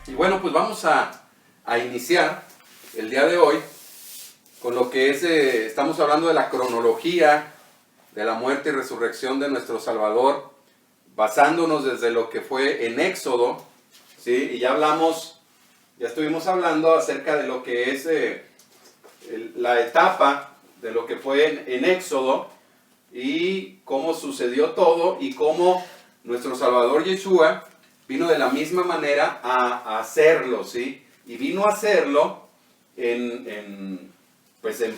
Y bueno, pues vamos a iniciar el día de hoy con lo que es, estamos hablando de la cronología de la muerte y resurrección de nuestro Salvador, basándonos desde lo que fue en Éxodo, ¿sí? Y ya estuvimos hablando acerca de lo que es la etapa de lo que fue en Éxodo y cómo sucedió todo y cómo nuestro Salvador Yeshua vino de la misma manera a hacerlo, ¿sí? Y vino a hacerlo en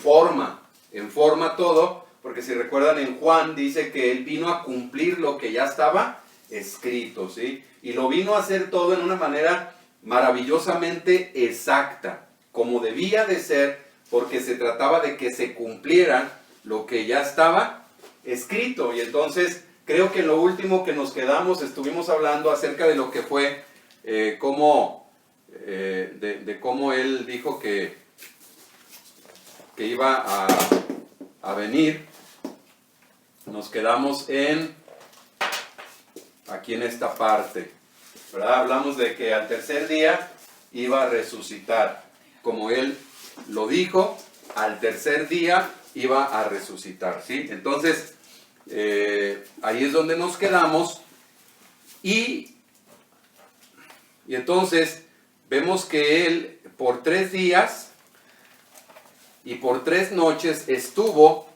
forma todo, porque si recuerdan en Juan dice que él vino a cumplir lo que ya estaba escrito, ¿sí? Y lo vino a hacer todo en una manera maravillosamente exacta, como debía de ser, porque se trataba de que se cumpliera lo que ya estaba escrito. Y entonces creo que en lo último que nos quedamos estuvimos hablando acerca de lo que fue cómo él dijo que iba a venir. Nos quedamos aquí en esta parte, ¿verdad? Hablamos de que al tercer día iba a resucitar, como él lo dijo, al tercer día iba a resucitar, ¿sí? Entonces, ahí es donde nos quedamos y entonces vemos que él por 3 días y por 3 noches estuvo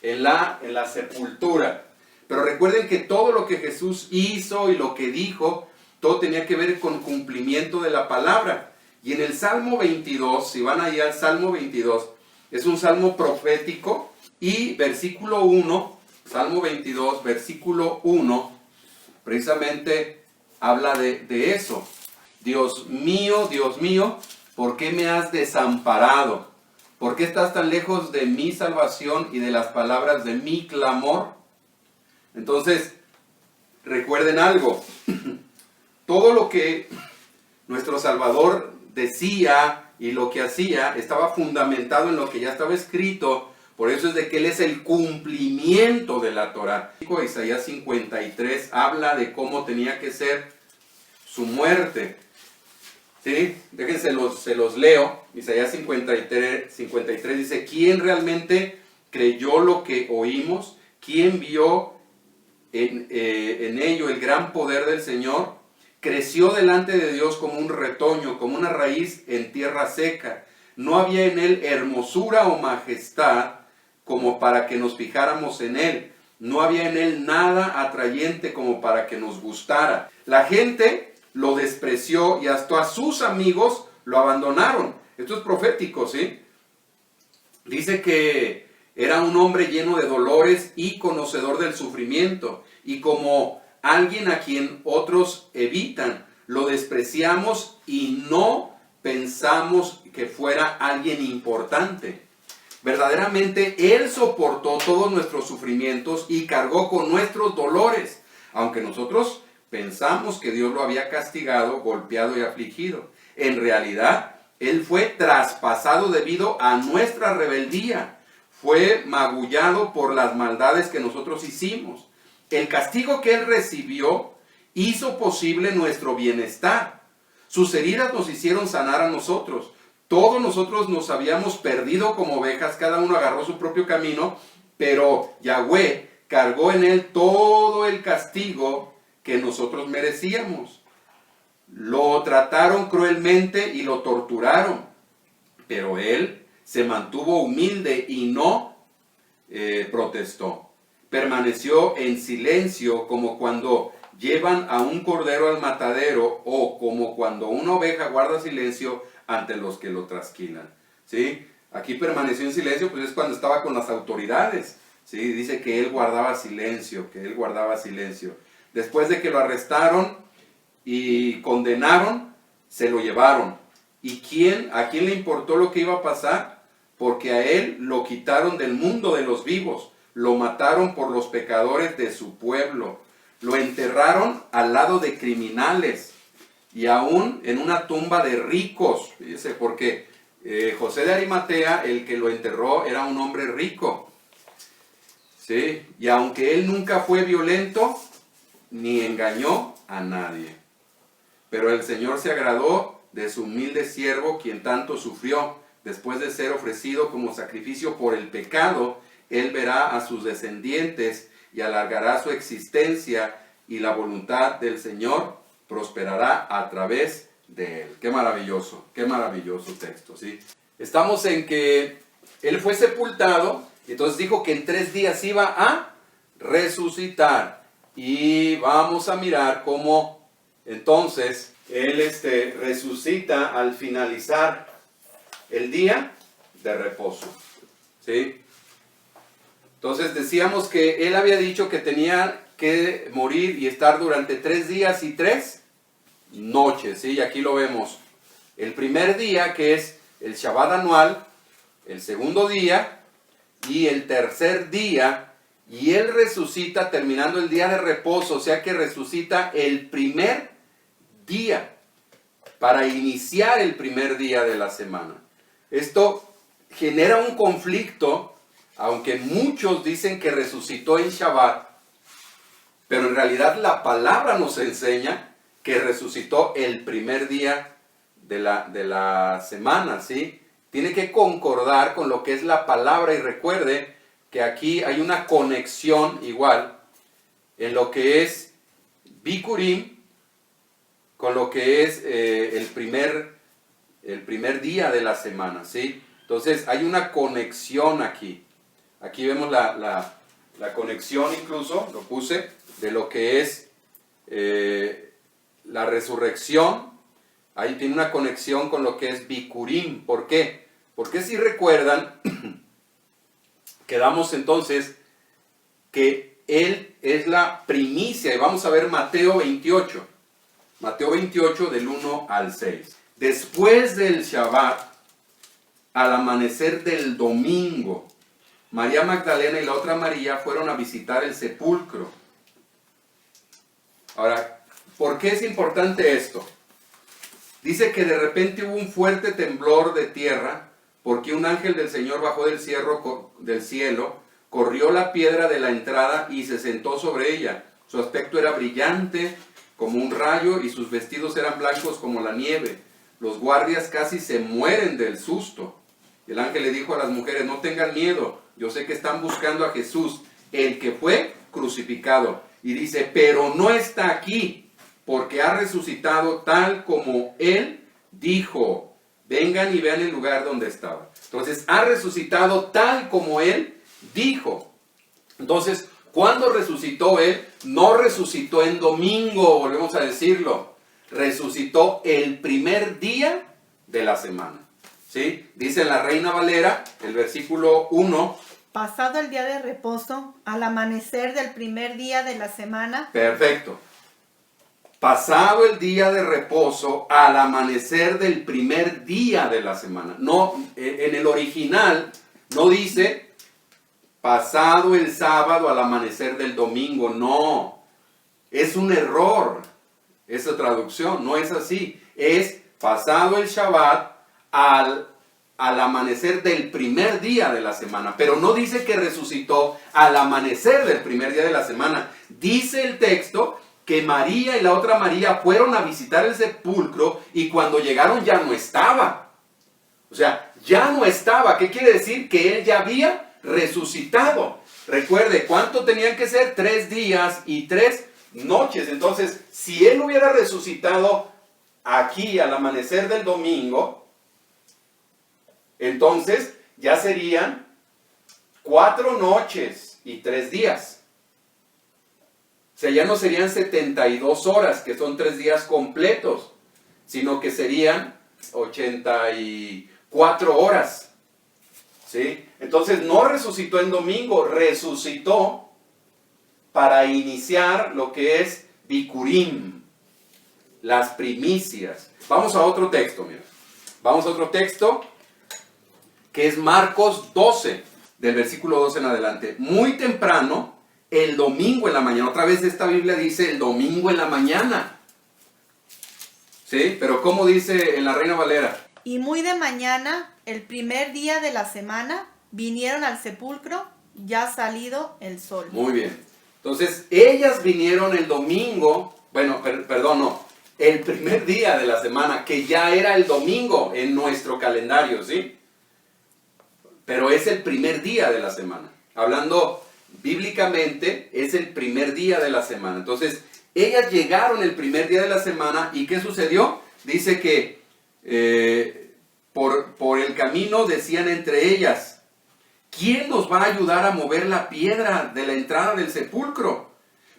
en la sepultura. Pero recuerden que todo lo que Jesús hizo y lo que dijo, todo tenía que ver con cumplimiento de la palabra. Y en el Salmo 22, si van ahí al Salmo 22, es un salmo profético y versículo 1, Salmo 22, versículo 1, precisamente habla de eso. Dios mío, ¿por qué me has desamparado? ¿Por qué estás tan lejos de mi salvación y de las palabras de mi clamor? Entonces, recuerden algo. Todo lo que nuestro Salvador decía y lo que hacía estaba fundamentado en lo que ya estaba escrito. Por eso es de que Él es el cumplimiento de la Torá. Isaías 53 habla de cómo tenía que ser su muerte. ¿Sí? Déjense, se los leo. Isaías 53 dice: ¿quién realmente creyó lo que oímos? ¿Quién vio en ello el gran poder del Señor? Creció delante de Dios como un retoño, como una raíz en tierra seca. No había en él hermosura o majestad como para que nos fijáramos en él. No había en él nada atrayente como para que nos gustara. La gente lo despreció y hasta a sus amigos lo abandonaron. Esto es profético, ¿sí? Dice que era un hombre lleno de dolores y conocedor del sufrimiento. Y como alguien a quien otros evitan, lo despreciamos y no pensamos que fuera alguien importante. Verdaderamente Él soportó todos nuestros sufrimientos y cargó con nuestros dolores, aunque nosotros pensamos que Dios lo había castigado, golpeado y afligido. En realidad, Él fue traspasado debido a nuestra rebeldía. Fue magullado por las maldades que nosotros hicimos. El castigo que Él recibió hizo posible nuestro bienestar. Sus heridas nos hicieron sanar a nosotros. Todos nosotros nos habíamos perdido como ovejas, cada uno agarró su propio camino, pero Yahweh cargó en Él todo el castigo que nosotros merecíamos. Lo trataron cruelmente y lo torturaron, pero Él se mantuvo humilde y no protestó. Permaneció en silencio, como cuando llevan a un cordero al matadero o como cuando una oveja guarda silencio ante los que lo trasquilan, ¿sí? Aquí permaneció en silencio, pues es cuando estaba con las autoridades, ¿sí? Dice que él guardaba silencio, Después de que lo arrestaron y condenaron, se lo llevaron. ¿Y a quién le importó lo que iba a pasar? Porque a él lo quitaron del mundo de los vivos. Lo mataron por los pecadores de su pueblo. Lo enterraron al lado de criminales y aún en una tumba de ricos. Fíjese, porque José de Arimatea, el que lo enterró, era un hombre rico. ¿sí? Y aunque él nunca fue violento, ni engañó a nadie. Pero el Señor se agradó de su humilde siervo, quien tanto sufrió. Después de ser ofrecido como sacrificio por el pecado, Él verá a sus descendientes y alargará su existencia, y la voluntad del Señor prosperará a través de Él. Qué maravilloso texto, ¿sí? Estamos en que Él fue sepultado, y entonces dijo que en 3 días iba a resucitar. Y vamos a mirar cómo entonces Él resucita al finalizar el día de reposo, ¿sí? Entonces decíamos que Él había dicho que tenía que morir y estar durante 3 días y 3 noches, ¿sí? Y aquí lo vemos. El primer día, que es el Shabbat anual, el segundo día y el tercer día. Y Él resucita terminando el día de reposo, o sea que resucita el primer día, para iniciar el primer día de la semana. Esto genera un conflicto, aunque muchos dicen que resucitó en Shabbat, pero en realidad la palabra nos enseña que resucitó el primer día de la semana, ¿sí? Tiene que concordar con lo que es la palabra, y recuerde que aquí hay una conexión igual en lo que es Bikurim con lo que es el primer día de la semana, ¿sí? Entonces hay una conexión aquí. Aquí vemos la conexión, incluso lo puse, de lo que es la resurrección. Ahí tiene una conexión con lo que es Bikurim. ¿Por qué? Porque si recuerdan, quedamos entonces que Él es la primicia. Y vamos a ver Mateo 28. Mateo 28 del 1 al 6. Después del Shabbat, al amanecer del domingo, María Magdalena y la otra María fueron a visitar el sepulcro. Ahora, ¿por qué es importante esto? Dice que de repente hubo un fuerte temblor de tierra, porque un ángel del Señor bajó del cielo, corrió la piedra de la entrada y se sentó sobre ella. Su aspecto era brillante como un rayo y sus vestidos eran blancos como la nieve. Los guardias casi se mueren del susto. El ángel le dijo a las mujeres: no tengan miedo, yo sé que están buscando a Jesús, el que fue crucificado. Y dice: pero no está aquí, porque ha resucitado tal como Él dijo. Vengan y vean el lugar donde estaba. Entonces, ha resucitado tal como Él dijo. Entonces, ¿cuándo resucitó Él? No resucitó en domingo, volvemos a decirlo. Resucitó el primer día de la semana, ¿sí? Dice la Reina Valera, el versículo 1. Pasado el día de reposo, al amanecer del primer día de la semana. Perfecto. Pasado el día de reposo, al amanecer del primer día de la semana. No, en el original no dice pasado el sábado al amanecer del domingo. No, es un error esa traducción, no es así. Es pasado el Shabbat al amanecer del primer día de la semana. Pero no dice que resucitó al amanecer del primer día de la semana. Dice el texto que María y la otra María fueron a visitar el sepulcro y cuando llegaron ya no estaba. O sea, ya no estaba. ¿Qué quiere decir? Que Él ya había resucitado. Recuerde, ¿cuánto tenían que ser? 3 días y 3 noches. Entonces, si Él hubiera resucitado aquí al amanecer del domingo, entonces ya serían 4 noches y 3 días. O sea, ya no serían 72 horas, que son 3 días completos, sino que serían 84 horas. ¿Sí? Entonces no resucitó en domingo, resucitó para iniciar lo que es Bikurim, las primicias. Vamos a otro texto, mira. Vamos a otro texto que es Marcos 12, del versículo 12 en adelante. Muy temprano, el domingo en la mañana. Otra vez esta Biblia dice el domingo en la mañana. ¿Sí? Pero ¿cómo dice en la Reina Valera? Y muy de mañana, el primer día de la semana, vinieron al sepulcro ya salido el sol. Muy bien. Entonces, ellas vinieron el domingo, bueno, perdón, no, el primer día de la semana, que ya era el domingo en nuestro calendario, ¿sí? Pero es el primer día de la semana. Hablando bíblicamente, es el primer día de la semana. Entonces, ellas llegaron el primer día de la semana, ¿y qué sucedió? Dice que por el camino decían entre ellas, ¿quién nos va a ayudar a mover la piedra de la entrada del sepulcro?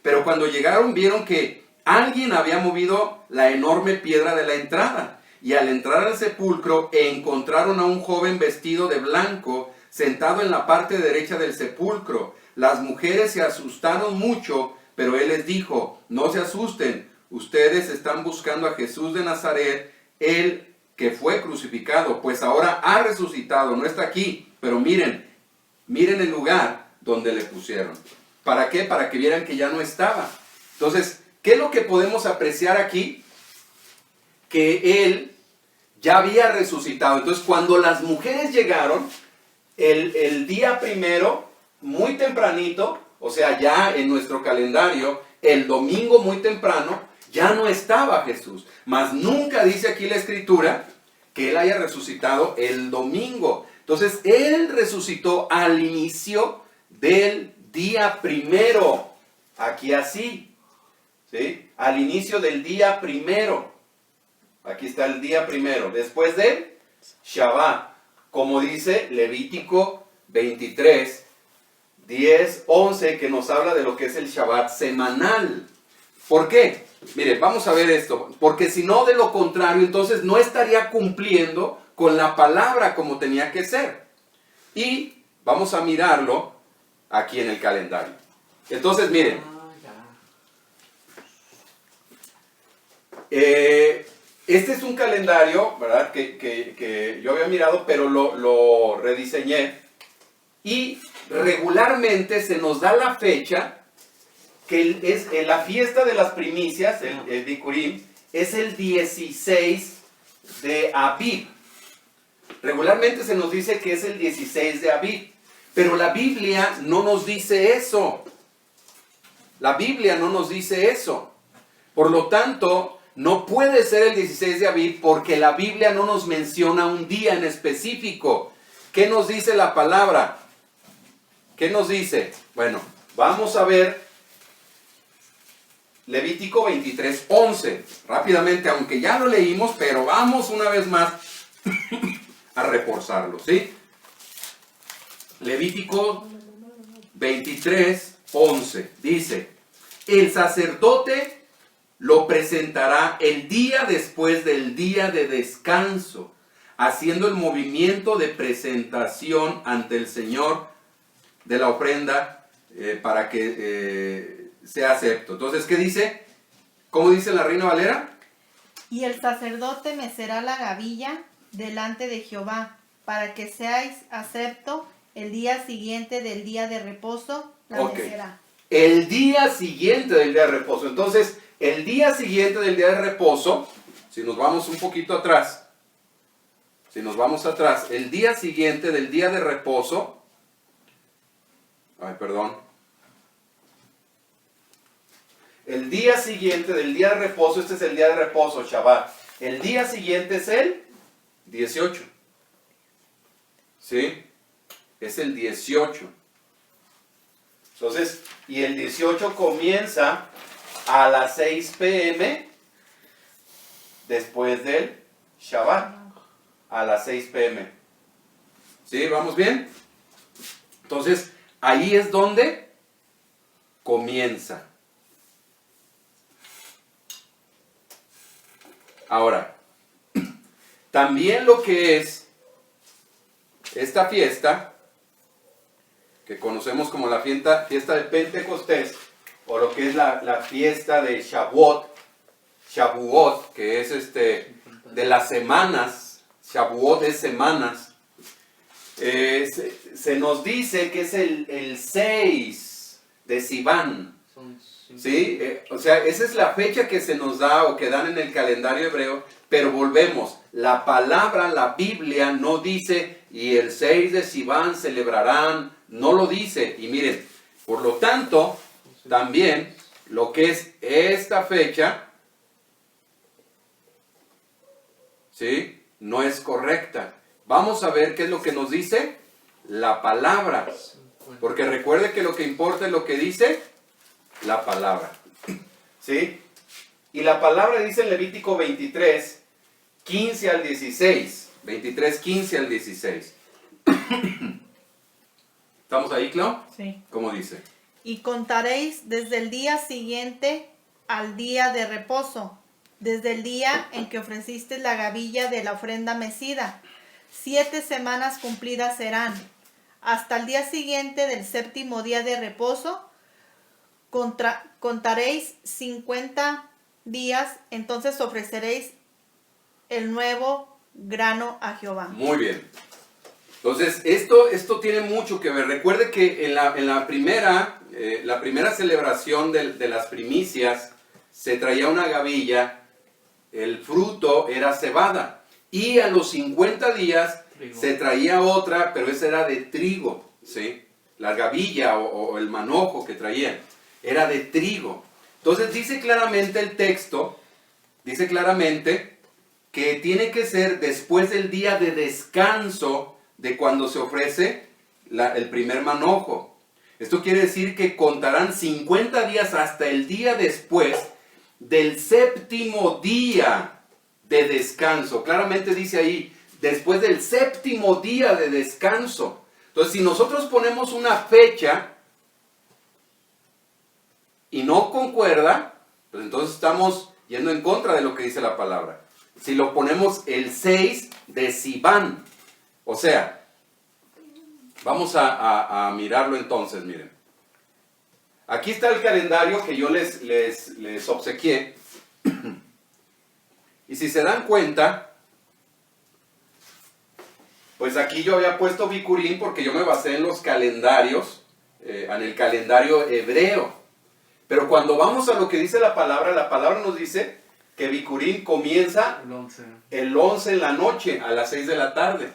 Pero cuando llegaron vieron que alguien había movido la enorme piedra de la entrada. Y al entrar al sepulcro encontraron a un joven vestido de blanco sentado en la parte derecha del sepulcro. Las mujeres se asustaron mucho, pero él les dijo, no se asusten, ustedes están buscando a Jesús de Nazaret, el que fue crucificado, pues ahora ha resucitado, no está aquí, pero miren el lugar donde le pusieron. ¿Para qué? Para que vieran que ya no estaba. Entonces, ¿qué es lo que podemos apreciar aquí? Que él ya había resucitado. Entonces, cuando las mujeres llegaron, el día primero, muy tempranito, o sea, ya en nuestro calendario, el domingo muy temprano, ya no estaba Jesús. Mas nunca dice aquí la Escritura que él haya resucitado el domingo. Entonces, él resucitó al inicio del día primero. Aquí así, ¿sí? Al inicio del día primero. Aquí está el día primero. Después de Shabbat. Como dice Levítico 23, 10, 11, que nos habla de lo que es el Shabbat semanal. ¿Por qué? Mire, vamos a ver esto. Porque si no, de lo contrario, entonces no estaría cumpliendo con la palabra como tenía que ser. Y vamos a mirarlo aquí en el calendario. Entonces, miren. Este es un calendario, ¿verdad? Que yo había mirado, pero lo rediseñé. Y regularmente se nos da la fecha, que es la fiesta de las primicias, el Bikurim, es el 16 de Abib. Regularmente se nos dice que es el 16 de Abib, pero la Biblia no nos dice eso. La Biblia no nos dice eso. Por lo tanto, no puede ser el 16 de Abib porque la Biblia no nos menciona un día en específico. ¿Qué nos dice la palabra? ¿Qué nos dice? Bueno, vamos a ver Levítico 23, 11. Rápidamente, aunque ya lo leímos, pero vamos una vez más a reforzarlo, ¿sí? Levítico 23, 11. Dice, el sacerdote lo presentará el día después del día de descanso, haciendo el movimiento de presentación ante el Señor de la ofrenda para que sea acepto. Entonces, ¿qué dice? ¿Cómo dice la Reina Valera? Y el sacerdote mecerá la gavilla delante de Jehová, para que seáis acepto el día siguiente del día de reposo, la mecerá. El día siguiente del día de reposo. Entonces, el día siguiente del día de reposo, si nos vamos un poquito atrás, el día siguiente del día de reposo, el día siguiente del día de reposo, este es el día de reposo, Shabbat. El día siguiente es el 18. ¿Sí? Es el 18. Entonces, y el 18 comienza a las 6 p.m. después del Shabbat. A las 6 p.m. ¿Sí? ¿Vamos bien? Entonces, ahí es donde comienza. Ahora, también lo que es esta fiesta, que conocemos como la fiesta de Pentecostés, o lo que es la fiesta de Shavuot, que es de las semanas, Shavuot es semanas, se nos dice que es el 6 de Sivan. ¿Sí? O sea, esa es la fecha que se nos da o que dan en el calendario hebreo, pero volvemos, la palabra, la Biblia no dice, y el 6 de Sivan celebrarán, no lo dice, y miren, por lo tanto, también lo que es esta fecha, ¿sí? No es correcta. Vamos a ver qué es lo que nos dice la palabra, porque recuerde que lo que importa es lo que dice la palabra, ¿sí? Y la palabra dice en Levítico 23, 15 al 16. 23, 15 al 16. ¿Estamos ahí, Clau? Sí. ¿Cómo dice? Y contaréis desde el día siguiente al día de reposo, desde el día en que ofreciste la gavilla de la ofrenda mecida. 7 semanas cumplidas serán. Hasta el día siguiente del séptimo día de reposo, contaréis 50 días, entonces ofreceréis el nuevo grano a Jehová. Muy bien. Entonces, esto tiene mucho que ver. Recuerde que en la primera celebración de las primicias, se traía una gavilla, el fruto era cebada. Y a los 50 días se traía otra, pero esa era de trigo, ¿sí? La gavilla o el manojo que traían era de trigo. Entonces dice claramente el texto, dice claramente que tiene que ser después del día de descanso de cuando se ofrece el primer manojo. Esto quiere decir que contarán 50 días hasta el día después del séptimo día de descanso. Claramente dice ahí, después del séptimo día de descanso. Entonces, si nosotros ponemos una fecha y no concuerda, pues entonces estamos yendo en contra de lo que dice la palabra. Si lo ponemos el 6 de Sivan, o sea, vamos a mirarlo entonces, miren. Aquí está el calendario que yo les obsequié. Y si se dan cuenta, pues aquí yo había puesto Bikurim porque yo me basé en los calendarios, en el calendario hebreo. Pero cuando vamos a lo que dice la palabra nos dice que Bikurim comienza el 11 en la noche, a las 6 de la tarde.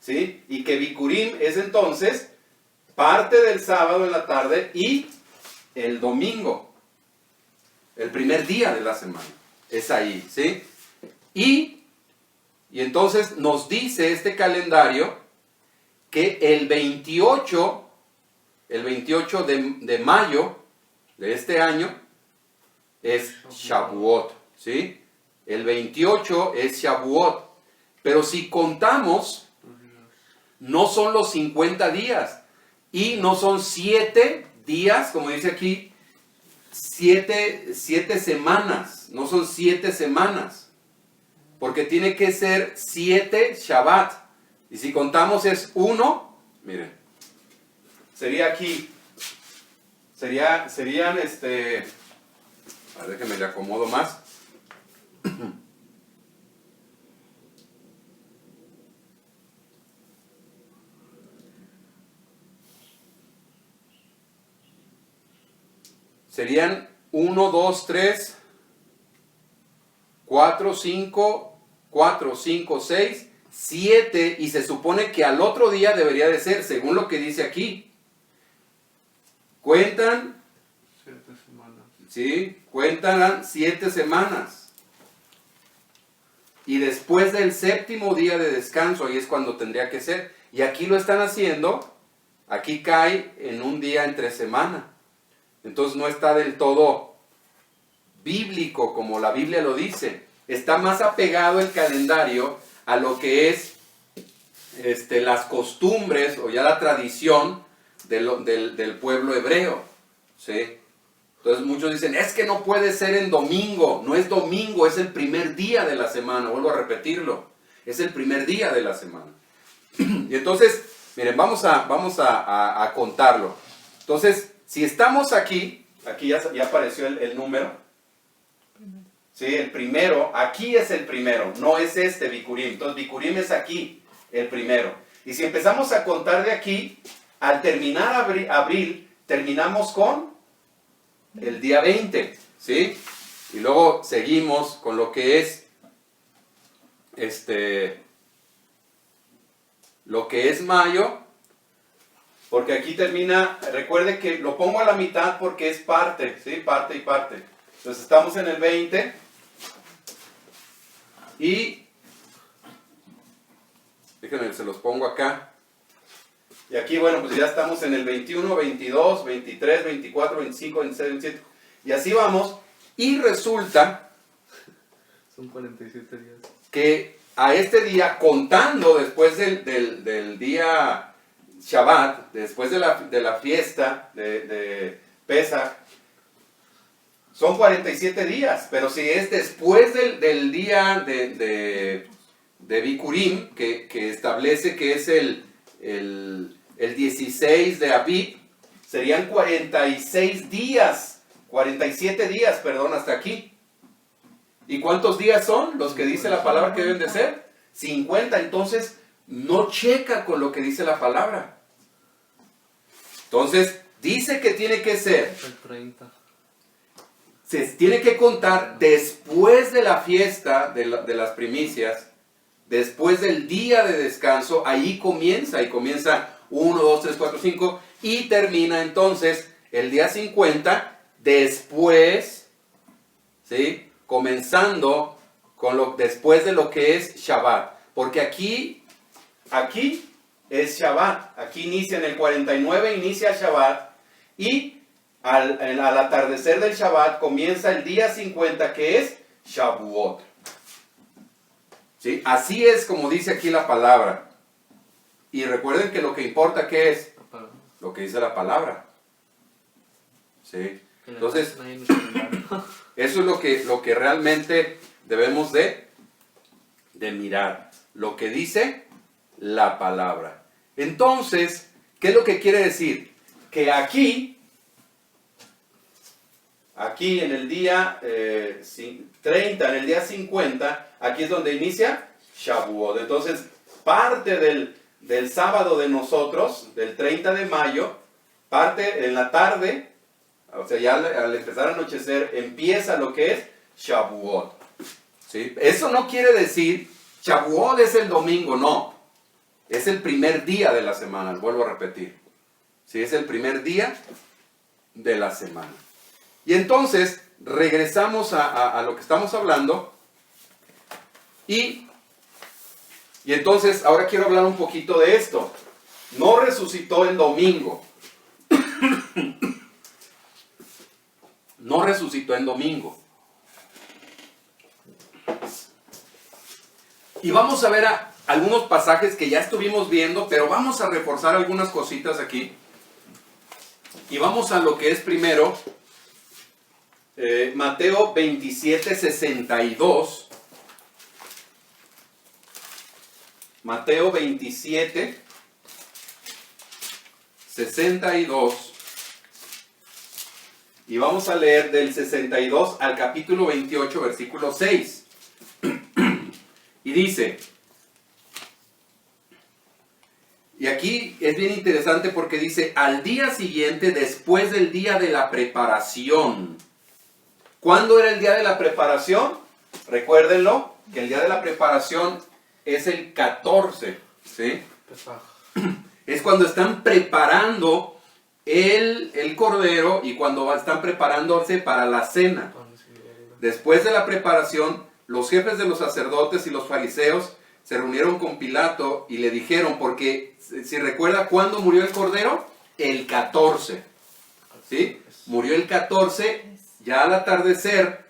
¿Sí? Y que Bikurim es entonces parte del sábado en la tarde y el domingo, el primer día de la semana. Es ahí, ¿sí? Y entonces nos dice este calendario que el 28 de mayo de este año es Shavuot, ¿sí? El 28 es Shavuot. Pero si contamos, no son los 50 días y no son 7 días, como dice aquí, 7 semanas, no son 7 semanas, porque tiene que ser 7 Shabbat. Y si contamos es 1, miren, sería aquí, serían a ver que me le acomodo más. Serían 1, 2, 3, 4, 5, 6, 7, y se supone que al otro día debería de ser, según lo que dice aquí. Cuentan 7 semanas. ¿Sí? Cuentan 7 semanas. Y después del séptimo día de descanso, ahí es cuando tendría que ser. Y aquí lo están haciendo, aquí cae en un día entre semana. Entonces no está del todo bíblico como la Biblia lo dice. Está más apegado el calendario a lo que es las costumbres o ya la tradición del pueblo hebreo. ¿Sí? Entonces muchos dicen, es que no puede ser en domingo. No es domingo, es el primer día de la semana. Vuelvo a repetirlo. Es el primer día de la semana. Y entonces, miren, vamos a contarlo. Entonces, si estamos aquí ya apareció el número. Sí, el primero, aquí es el primero, no es este Bikurim. Entonces Bikurim es aquí, el primero. Y si empezamos a contar de aquí, al terminar abril, terminamos con el día 20, ¿sí? Y luego seguimos con lo que es, lo que es mayo, porque aquí termina, recuerde que lo pongo a la mitad porque es parte, ¿sí? Parte y parte. Entonces estamos en el 20 y, déjenme, se los pongo acá. Y aquí, bueno, pues ya estamos en el 21, 22, 23, 24, 25, 26, 27. Y así vamos. Y resulta Son 47 días. que a este día, contando después del día Shabbat, después de la fiesta de Pesach, son 47 días. Pero si es después del día de Bikurim, que establece que es el 16 de Abib, serían 46 días, 47 días, perdón, hasta aquí. ¿Y cuántos días son los que dice la palabra que deben de ser? 50, entonces no checa con lo que dice la palabra. Entonces, dice que tiene que ser, El 30. se tiene que contar después de la fiesta de las primicias, después del día de descanso, ahí comienza, 1, 2, 3, 4, 5, y termina entonces el día 50, después, ¿sí? Comenzando después de lo que es Shabbat, porque aquí es Shabbat, aquí inicia en el 49, inicia Shabbat, y al atardecer del Shabbat comienza el día 50, que es Shavuot. ¿Sí? Así es como dice aquí la palabra. Y recuerden que lo que importa, ¿qué es? Lo que dice la palabra. ¿Sí? Entonces, eso es lo que realmente debemos de mirar. Lo que dice la palabra. Entonces, ¿qué es lo que quiere decir? Que aquí en el día 30, en el día 50, aquí es donde inicia Shavuot. Entonces, parte del sábado de nosotros, del 30 de mayo, parte en la tarde, o sea, ya al empezar a anochecer, empieza lo que es Shavuot. ¿Sí? Eso no quiere decir, Shavuot es el domingo, no. Es el primer día de la semana, vuelvo a repetir. ¿Sí? Es el primer día de la semana. Y entonces, regresamos a lo que estamos hablando. Y entonces, ahora quiero hablar un poquito de esto. No resucitó el domingo. No resucitó el domingo. Y vamos a ver algunos pasajes que ya estuvimos viendo, pero vamos a reforzar algunas cositas aquí. Y vamos a lo que es primero Mateo 27, 62. Mateo 27, 62. Y vamos a leer del 62 al capítulo 28, versículo 6. Y dice, y aquí es bien interesante porque dice, al día siguiente, después del día de la preparación. ¿Cuándo era el día de la preparación? Recuérdenlo, que el día de la preparación es el 14, ¿sí? Es cuando están preparando el cordero y cuando están preparándose para la cena. Después de la preparación, los jefes de los sacerdotes y los fariseos se reunieron con Pilato y le dijeron, porque si recuerda cuándo murió el cordero, el 14, ¿sí? Murió el 14, ya al atardecer,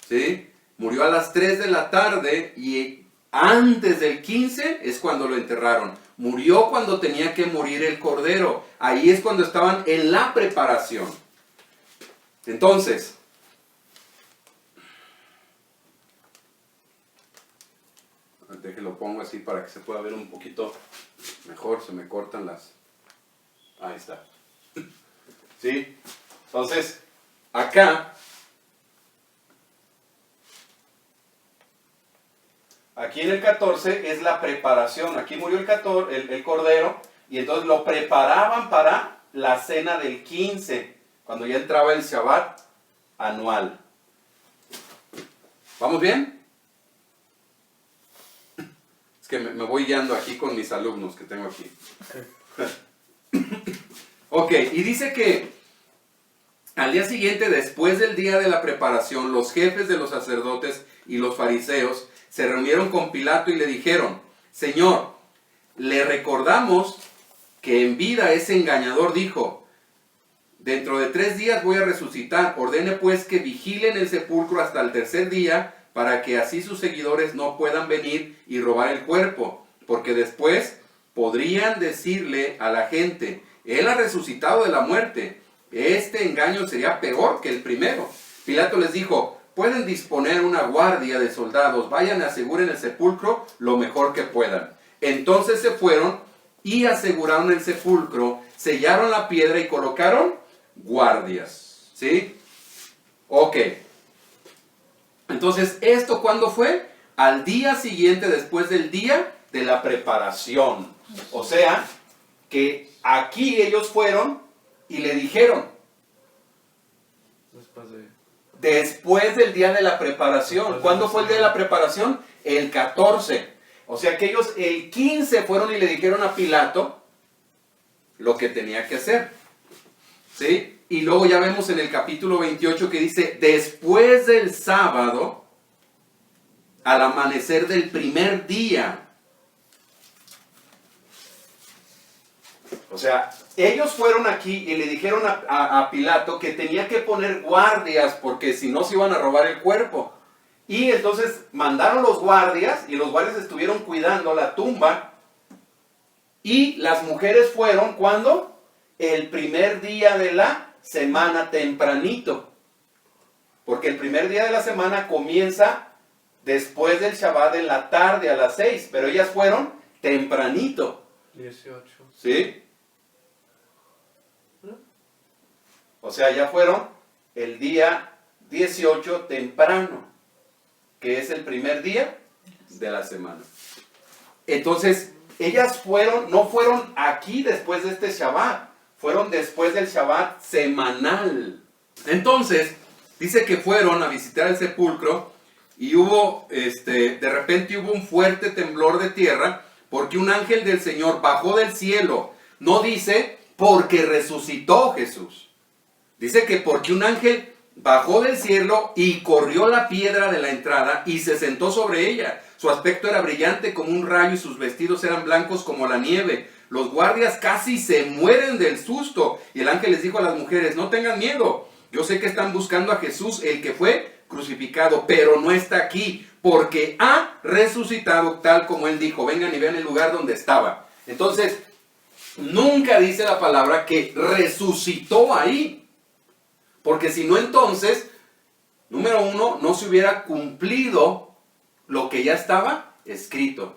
¿sí? Murió a las 3 de la tarde y antes del 15 es cuando lo enterraron. Murió cuando tenía que morir el cordero. Ahí es cuando estaban en la preparación. Entonces, déjenlo pongo así para que se pueda ver un poquito mejor. Se me cortan las... Ahí está. ¿Sí? Entonces, acá... Aquí en el 14 es la preparación. Aquí murió el cordero y entonces lo preparaban para la cena del 15. cuando ya entraba el Shabbat anual. ¿Vamos bien? Es que me voy guiando aquí con mis alumnos que tengo aquí. Ok, y dice que al día siguiente, después del día de la preparación, los jefes de los sacerdotes y los fariseos se reunieron con Pilato y le dijeron: Señor, le recordamos que en vida ese engañador dijo: dentro de 3 días voy a resucitar. Ordene pues que vigilen el sepulcro hasta el tercer día, para que así sus seguidores no puedan venir y robar el cuerpo, porque después podrían decirle a la gente: Él ha resucitado de la muerte. Este engaño sería peor que el primero. Pilato les dijo: pueden disponer una guardia de soldados, vayan y aseguren el sepulcro lo mejor que puedan. Entonces se fueron y aseguraron el sepulcro, sellaron la piedra y colocaron guardias. ¿Sí? Ok. Entonces, ¿esto cuándo fue? Al día siguiente, después del día de la preparación. O sea, que aquí ellos fueron y le dijeron, después del día de la preparación. ¿Cuándo fue el día de la preparación? El 14. O sea que ellos el 15 fueron y le dijeron a Pilato lo que tenía que hacer. ¿Sí? Y luego ya vemos en el capítulo 28 que dice: después del sábado, al amanecer del primer día. O sea, ellos fueron aquí y le dijeron a Pilato que tenía que poner guardias porque si no se iban a robar el cuerpo. Y entonces mandaron los guardias y los guardias estuvieron cuidando la tumba. Y las mujeres fueron, ¿cuándo? El primer día de la semana, tempranito. Porque el primer día de la semana comienza después del Shabbat en la tarde a las 6. Pero ellas fueron tempranito. 18. ¿Sí? O sea, ya fueron el día 18 temprano, que es el primer día de la semana. Entonces, ellas fueron, no fueron aquí después de este Shabbat, fueron después del Shabbat semanal. Entonces, dice que fueron a visitar el sepulcro y hubo, de repente hubo un fuerte temblor de tierra, porque un ángel del Señor bajó del cielo. No dice porque resucitó Jesús. Dice que porque un ángel bajó del cielo y corrió la piedra de la entrada y se sentó sobre ella. Su aspecto era brillante como un rayo y sus vestidos eran blancos como la nieve. Los guardias casi se mueren del susto. Y el ángel les dijo a las mujeres: no tengan miedo. Yo sé que están buscando a Jesús, el que fue crucificado, pero no está aquí, porque ha resucitado tal como él dijo. Vengan y vean el lugar donde estaba. Entonces, nunca dice la palabra que resucitó ahí. Porque si no, entonces, número uno, no se hubiera cumplido lo que ya estaba escrito.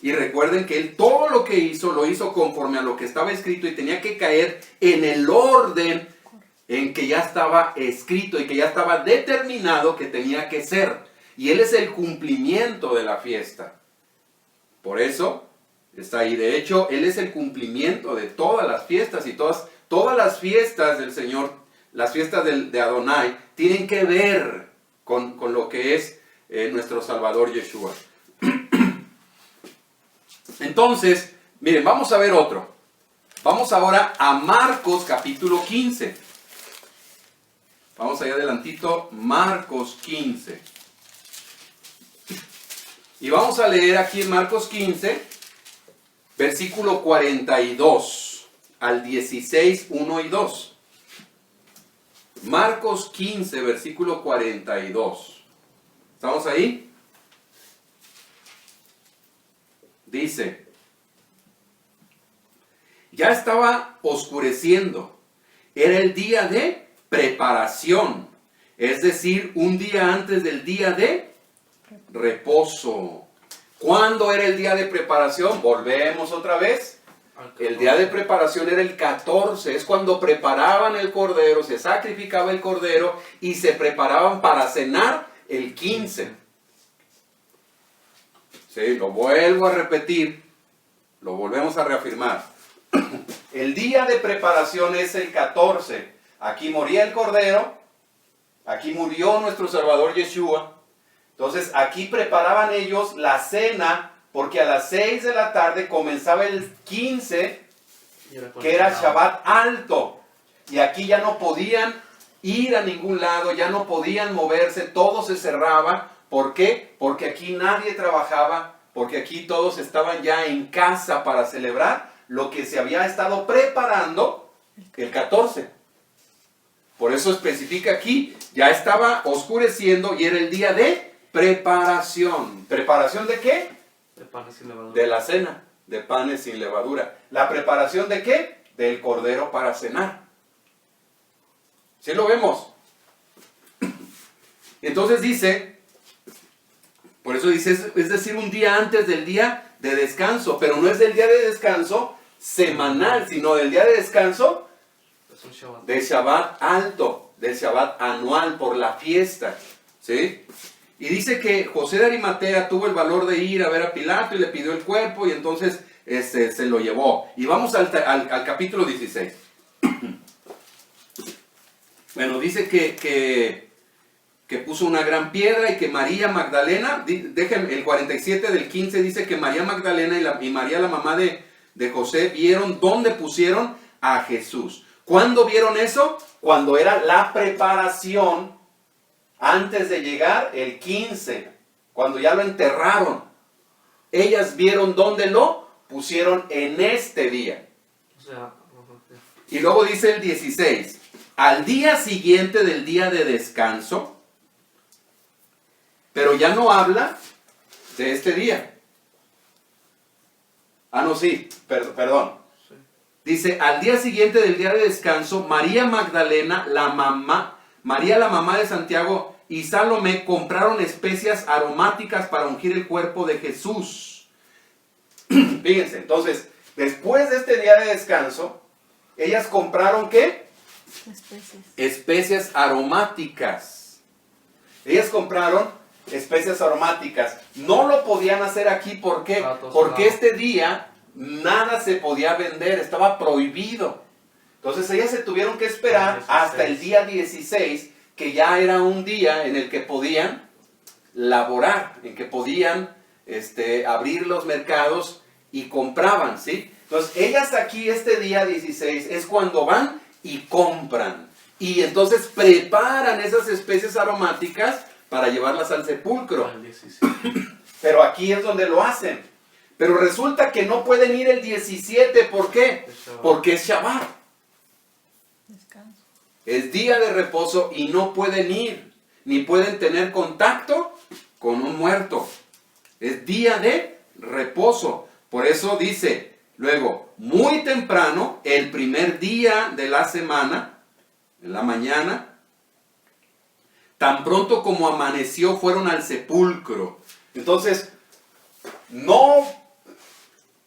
Y recuerden que él todo lo que hizo, lo hizo conforme a lo que estaba escrito y tenía que caer en el orden en que ya estaba escrito y que ya estaba determinado que tenía que ser. Y él es el cumplimiento de la fiesta. Por eso está ahí. De hecho, él es el cumplimiento de todas las fiestas y todas las fiestas del Señor. Las fiestas de Adonai tienen que ver con lo que es nuestro Salvador Yeshua. Entonces, miren, vamos a ver otro. Vamos ahora a Marcos capítulo 15. Vamos allá adelantito, Marcos 15. Y vamos a leer aquí en Marcos 15, versículo 42 al 16, 1 y 2. Marcos 15, versículo 42. ¿Estamos ahí? Dice: ya estaba oscureciendo. Era el día de preparación. Es decir, un día antes del día de reposo. ¿Cuándo era el día de preparación? Volvemos otra vez. El día de preparación era el 14, es cuando preparaban el cordero, se sacrificaba el cordero y se preparaban para cenar el 15. Sí, lo vuelvo a repetir, lo volvemos a reafirmar. El día de preparación es el 14. Aquí moría el Cordero, aquí murió nuestro Salvador Yeshua. Entonces aquí preparaban ellos la cena, porque a las 6 de la tarde comenzaba el 15, que era Shabbat alto. Y aquí ya no podían ir a ningún lado, ya no podían moverse, todo se cerraba. ¿Por qué? Porque aquí nadie trabajaba, porque aquí todos estaban ya en casa para celebrar lo que se había estado preparando el 14. Por eso especifica aquí, ya estaba oscureciendo y era el día de preparación. ¿Preparación de qué? De panes sin levadura. De la cena, de panes sin levadura. ¿La preparación de qué? Del Cordero para cenar. ¿Sí lo vemos? Entonces dice, por eso dice, es decir, un día antes del día de descanso, pero no es del día de descanso semanal, sino del día de descanso Es un Shabbat. de Shabbat alto, del Shabbat anual por la fiesta, ¿sí? Y dice que José de Arimatea tuvo el valor de ir a ver a Pilato y le pidió el cuerpo y entonces se lo llevó. Y vamos al capítulo 16. Bueno, dice que puso una gran piedra y que María Magdalena, déjenme, el 47 del 15 dice que María Magdalena y María la mamá de José vieron dónde pusieron a Jesús. ¿Cuándo vieron eso? Cuando era la preparación antes de llegar el 15, cuando ya lo enterraron. Ellas vieron dónde lo pusieron en este día. O sea, Y luego dice el 16, al día siguiente del día de descanso, pero ya no habla de este día. Ah, no, sí, perdón. sí. Dice, al día siguiente del día de descanso, María Magdalena, María la mamá de Santiago y Salomé compraron especias aromáticas para ungir el cuerpo de Jesús. Fíjense, entonces, después de este día de descanso, ellas compraron ¿qué? Especies. Especias aromáticas. Ellas compraron especias aromáticas. No lo podían hacer aquí, ¿por qué? Porque este día nada se podía vender, estaba prohibido. Entonces ellas se tuvieron que esperar hasta el día 16, que ya era un día en el que podían laborar, en que podían abrir los mercados y compraban, ¿sí? Entonces ellas aquí este día 16 es cuando van y compran. Y entonces preparan esas especies aromáticas para llevarlas al sepulcro. El 16. Pero aquí es donde lo hacen. Pero resulta que no pueden ir el 17. ¿Por qué? Es Shabbat. Porque es Shabbat. Descanso. Es día de reposo y no pueden ir. Ni pueden tener contacto con un muerto. Es día de reposo. Por eso dice, luego, muy temprano, el primer día de la semana, en la mañana, tan pronto como amaneció, fueron al sepulcro. Entonces, no,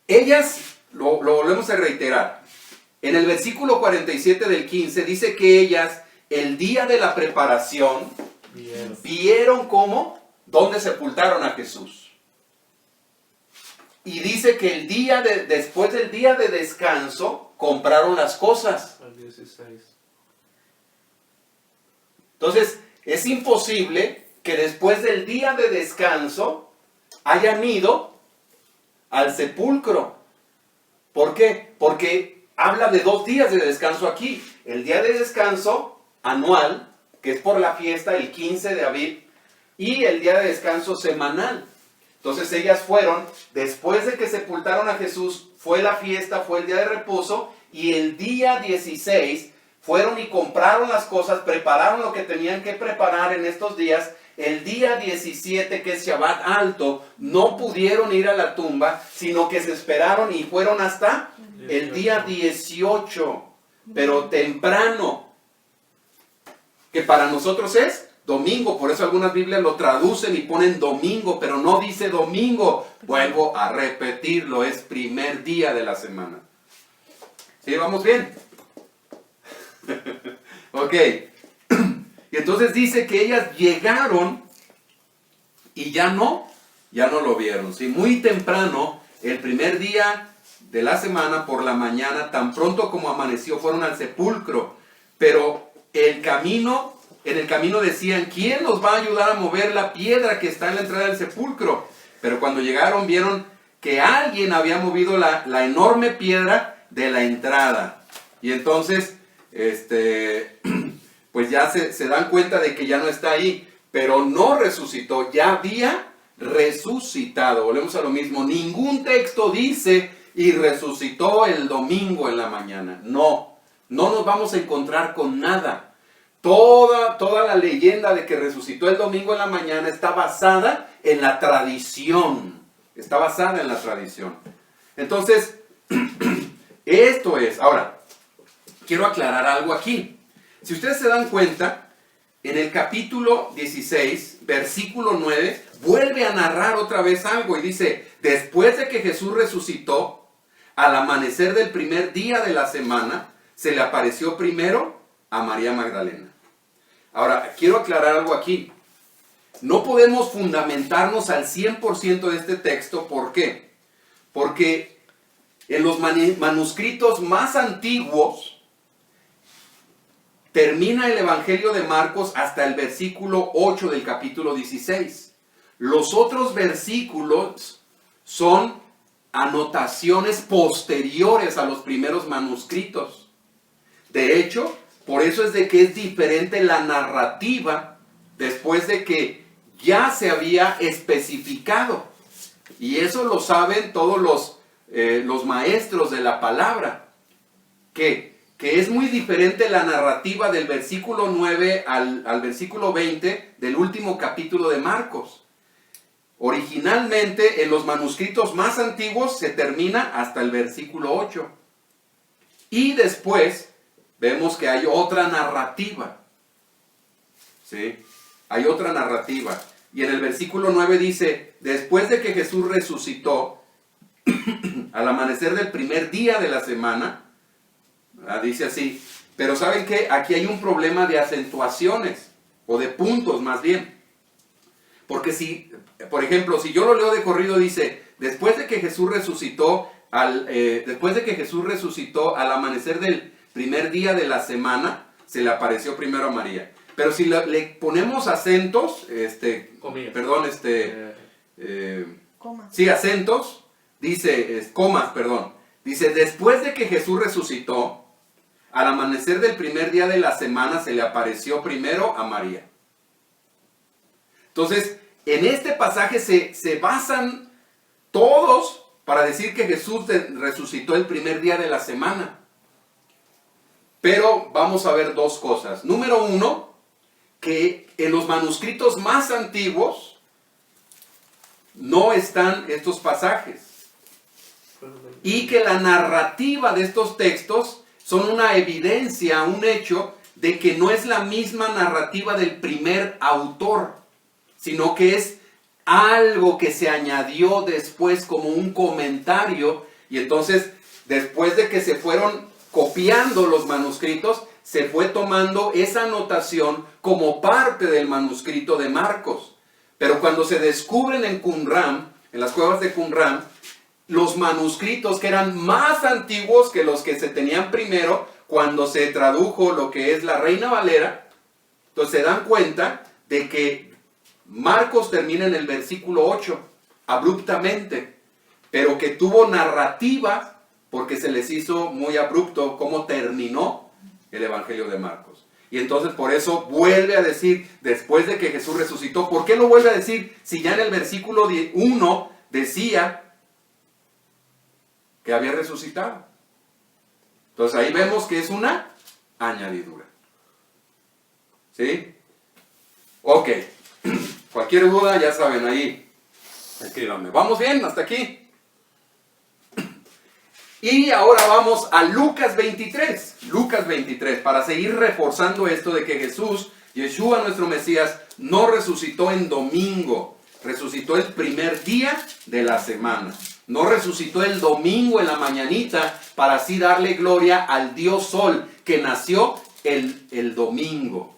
ellas, lo volvemos a reiterar, en el versículo 47 del 15, dice que ellas, el día de la preparación, Vieron. vieron cómo, dónde sepultaron a Jesús. Y dice que después del día de descanso, compraron las cosas. El 16. Entonces, es imposible que después del día de descanso hayan ido al sepulcro. ¿Por qué? Porque habla de 2 días de descanso aquí. El día de descanso anual, que es por la fiesta, el 15 de Aviv, y el día de descanso semanal. Entonces ellas fueron, después de que sepultaron a Jesús, fue la fiesta, fue el día de reposo, y el día 16 fueron y compraron las cosas, prepararon lo que tenían que preparar en estos días. El día 17, que es Shabbat alto, no pudieron ir a la tumba, sino que se esperaron y fueron hasta el día 18, pero temprano, que para nosotros es domingo. Por eso algunas Biblias lo traducen y ponen domingo, pero no dice domingo. Vuelvo a repetirlo, es primer día de la semana. ¿Sí? ¿Vamos bien? Ok. Y entonces dice que ellas llegaron y ya no lo vieron. ¿Sí? Muy temprano, el primer día de la semana por la mañana, tan pronto como amaneció, fueron al sepulcro. Pero en el camino decían, ¿quién nos va a ayudar a mover la piedra que está en la entrada del sepulcro? Pero cuando llegaron vieron que alguien había movido la enorme piedra de la entrada. Y entonces, pues ya se dan cuenta de que ya no está ahí, pero no resucitó, ya había resucitado. Volvemos a lo mismo, ningún texto dice y resucitó el domingo en la mañana. No nos vamos a encontrar con nada. Toda la leyenda de que resucitó el domingo en la mañana está basada en la tradición. Está basada en la tradición. Entonces, esto es. Ahora, quiero aclarar algo aquí. Si ustedes se dan cuenta, en el capítulo 16, versículo 9, vuelve a narrar otra vez algo y dice, después de que Jesús resucitó, al amanecer del primer día de la semana, se le apareció primero a María Magdalena. Ahora, quiero aclarar algo aquí. No podemos fundamentarnos al 100% de este texto. ¿Por qué? Porque en los manuscritos más antiguos termina el Evangelio de Marcos hasta el versículo 8 del capítulo 16. Los otros versículos son anotaciones posteriores a los primeros manuscritos. De hecho, por eso es de que es diferente la narrativa después de que ya se había especificado. Y eso lo saben todos los maestros de la palabra. Que es muy diferente la narrativa del versículo 9 al versículo 20 del último capítulo de Marcos. Originalmente en los manuscritos más antiguos se termina hasta el versículo 8. Y después vemos que hay otra narrativa. ¿Sí? Hay otra narrativa. Y en el versículo 9 dice, después de que Jesús resucitó, al amanecer del primer día de la semana, dice así, pero ¿saben qué? Aquí hay un problema de acentuaciones, o de puntos más bien. Porque si, por ejemplo, si yo lo leo de corrido, dice, después de que Jesús resucitó, al amanecer del primer día de la semana, se le apareció primero a María. Pero si le ponemos acentos, Comas. sí, acentos, dice, comas, perdón. Dice, después de que Jesús resucitó, al amanecer del primer día de la semana se le apareció primero a María. Entonces, en este pasaje se basan todos para decir que Jesús resucitó el primer día de la semana. Pero vamos a ver dos cosas. Número uno, que en los manuscritos más antiguos no están estos pasajes. Y que la narrativa de estos textos son una evidencia, un hecho de que no es la misma narrativa del primer autor, sino que es algo que se añadió después como un comentario. Y entonces, después de que se fueron copiando los manuscritos, se fue tomando esa anotación como parte del manuscrito de Marcos. Pero cuando se descubren en Qumran, en las cuevas de Qumran, los manuscritos que eran más antiguos que los que se tenían primero, cuando se tradujo lo que es la Reina Valera, entonces se dan cuenta de que Marcos termina en el versículo 8, abruptamente, pero que tuvo narrativa porque se les hizo muy abrupto cómo terminó el Evangelio de Marcos. Y entonces por eso vuelve a decir, después de que Jesús resucitó, ¿por qué lo vuelve a decir si ya en el versículo 1 decía que había resucitado? Entonces ahí vemos que es una añadidura. ¿Sí? Ok. Cualquier duda, ya saben, ahí escríbanme. ¿Vamos bien? ¿Hasta aquí? Y ahora vamos a Lucas 23. Lucas 23, para seguir reforzando esto de que Jesús, Yeshua, nuestro Mesías, no resucitó en domingo. Resucitó el primer día de la semana. No resucitó el domingo en la mañanita para así darle gloria al Dios Sol, que nació el domingo.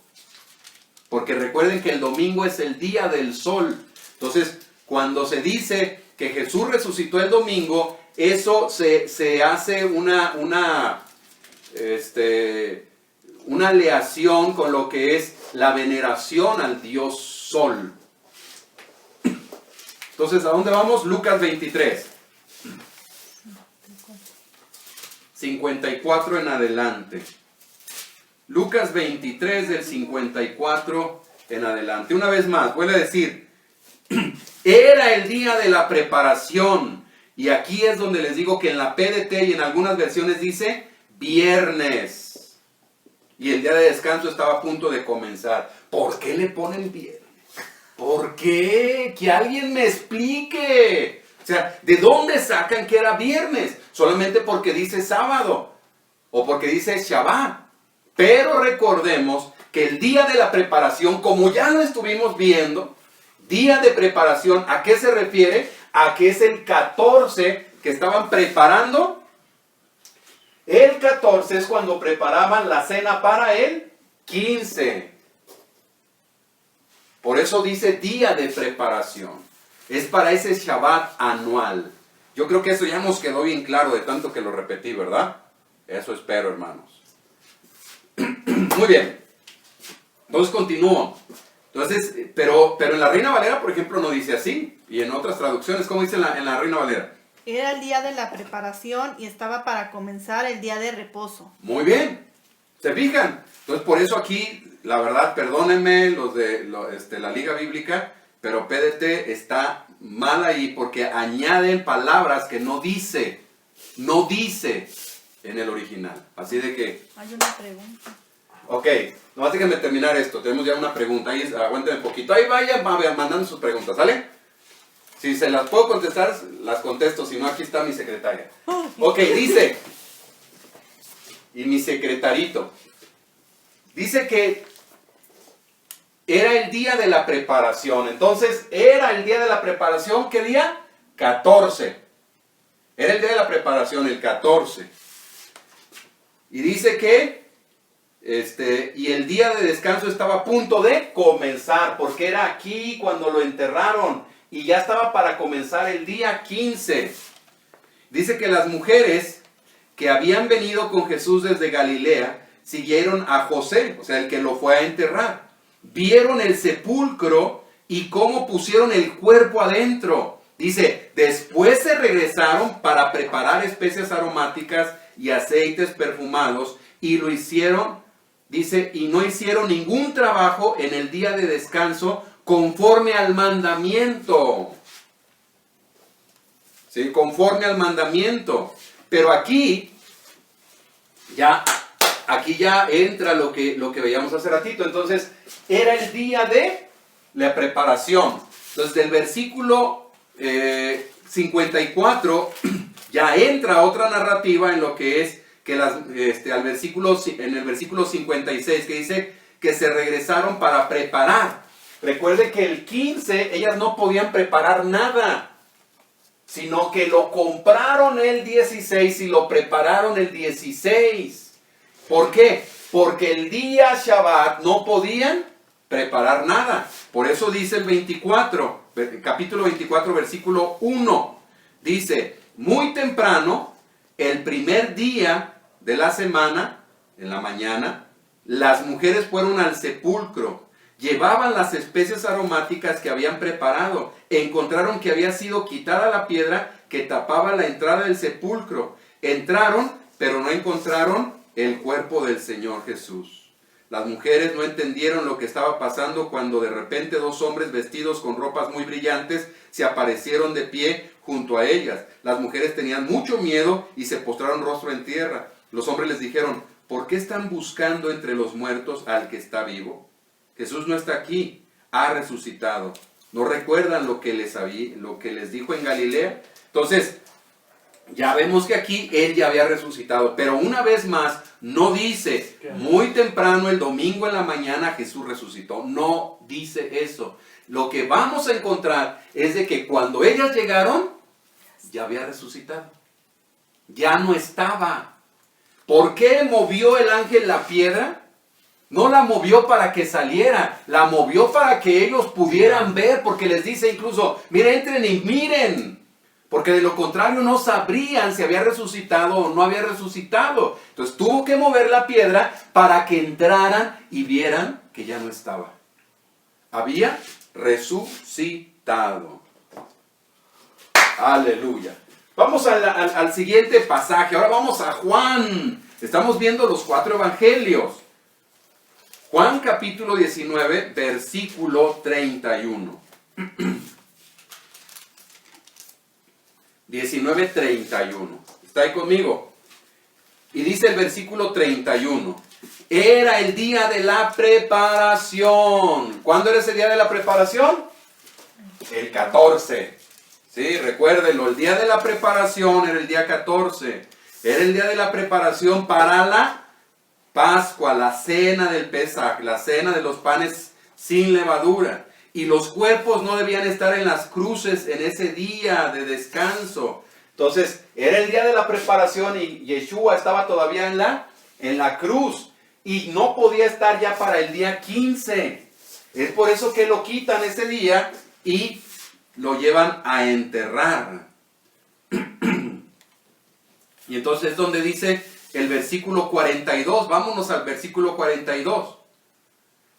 Porque recuerden que el domingo es el día del sol. Entonces, cuando se dice que Jesús resucitó el domingo, eso se hace una aleación con lo que es la veneración al dios Sol. Entonces, ¿a dónde vamos? Lucas 23. 54 en adelante. Lucas 23 del 54 en adelante. Una vez más, vuelve a decir, era el día de la preparación. Y aquí es donde les digo que en la PDT y en algunas versiones dice viernes. Y el día de descanso estaba a punto de comenzar. ¿Por qué le ponen viernes? ¿Por qué? Que alguien me explique. O sea, ¿de dónde sacan que era viernes? Solamente porque dice sábado o porque dice Shabbat. Pero recordemos que el día de la preparación, como ya lo estuvimos viendo, día de preparación, ¿a qué se refiere? A que es el 14 que estaban preparando. El 14 es cuando preparaban la cena para el 15. Por eso dice día de preparación. Es para ese Shabbat anual. Yo creo que eso ya nos quedó bien claro de tanto que lo repetí, ¿verdad? Eso espero, hermanos. Muy bien. Entonces continúo. Entonces, pero en la Reina Valera, por ejemplo, no dice así. Y en otras traducciones, ¿cómo dice en la Reina Valera? Era el día de la preparación y estaba para comenzar el día de reposo. Muy bien. ¿Se fijan? Entonces, por eso aquí, la verdad, perdónenme los de la Liga Bíblica, pero PDT está mal ahí porque añaden palabras que no dice en el original. Así de que... Hay una pregunta. Ok, nomás déjenme terminar esto. Tenemos ya una pregunta. Ahí, aguántenme un poquito. Ahí vayan mandando sus preguntas, ¿sale? Si se las puedo contestar, las contesto. Si no, aquí está mi secretaria. Ok, dice... Y mi secretarito. Dice que era el día de la preparación. Entonces, era el día de la preparación. ¿Qué día? 14. Era el día de la preparación, el 14. Y dice que y el día de descanso estaba a punto de comenzar, porque era aquí cuando lo enterraron y ya estaba para comenzar el día 15. Dice que las mujeres que habían venido con Jesús desde Galilea siguieron a José, o sea, el que lo fue a enterrar. Vieron el sepulcro y cómo pusieron el cuerpo adentro. Dice, después se regresaron para preparar especias aromáticas y aceites perfumados y lo hicieron. Dice, y no hicieron ningún trabajo en el día de descanso conforme al mandamiento. ¿Sí? Conforme al mandamiento. Pero aquí ya entra lo que veíamos hace ratito. Entonces, era el día de la preparación. Entonces, del versículo 54 ya entra otra narrativa en lo que es que en el versículo 56 que dice que se regresaron para preparar. Recuerde que el 15 ellas no podían preparar nada, sino que lo compraron el 16 y lo prepararon el 16. ¿Por qué? Porque el día Shabbat no podían preparar nada. Por eso dice el 24, capítulo 24, versículo 1. Dice, muy temprano, el primer día de la semana, en la mañana, las mujeres fueron al sepulcro. Llevaban las especias aromáticas que habían preparado. Encontraron que había sido quitada la piedra que tapaba la entrada del sepulcro. Entraron, pero no encontraron el cuerpo del Señor Jesús. Las mujeres no entendieron lo que estaba pasando cuando de repente dos hombres vestidos con ropas muy brillantes se aparecieron de pie junto a ellas. Las mujeres tenían mucho miedo y se postraron rostro en tierra. Los hombres les dijeron, ¿por qué están buscando entre los muertos al que está vivo? Jesús no está aquí, ha resucitado. ¿No recuerdan lo que les dijo en Galilea? Entonces, ya vemos que aquí Él ya había resucitado. Pero una vez más, no dice, muy temprano el domingo en la mañana Jesús resucitó. No dice eso. Lo que vamos a encontrar es de que cuando ellas llegaron, ya había resucitado. Ya no estaba. ¿Por qué movió el ángel la piedra? No la movió para que saliera, la movió para que ellos pudieran ver, porque les dice incluso, miren, entren y miren. porque de lo contrario no sabrían si había resucitado o no había resucitado. Entonces tuvo que mover la piedra para que entraran y vieran que ya no estaba. Había resucitado. Aleluya. Vamos al siguiente pasaje. Ahora vamos a Juan. Estamos viendo los 4 evangelios. Juan capítulo 19, versículo 31. 19:31. ¿Está ahí conmigo? Y dice el versículo 31. Era el día de la preparación. ¿Cuándo era ese día de la preparación? El 14. Sí, recuérdenlo, el día de la preparación era el día 14. Era el día de la preparación para la Pascua, la cena del Pesaj, la cena de los panes sin levadura. Y los cuerpos no debían estar en las cruces en ese día de descanso. Entonces, era el día de la preparación y Yeshua estaba todavía en la cruz. Y no podía estar ya para el día 15. Es por eso que lo quitan ese día y lo llevan a enterrar. Y entonces es donde dice el versículo 42. Vámonos al versículo 42.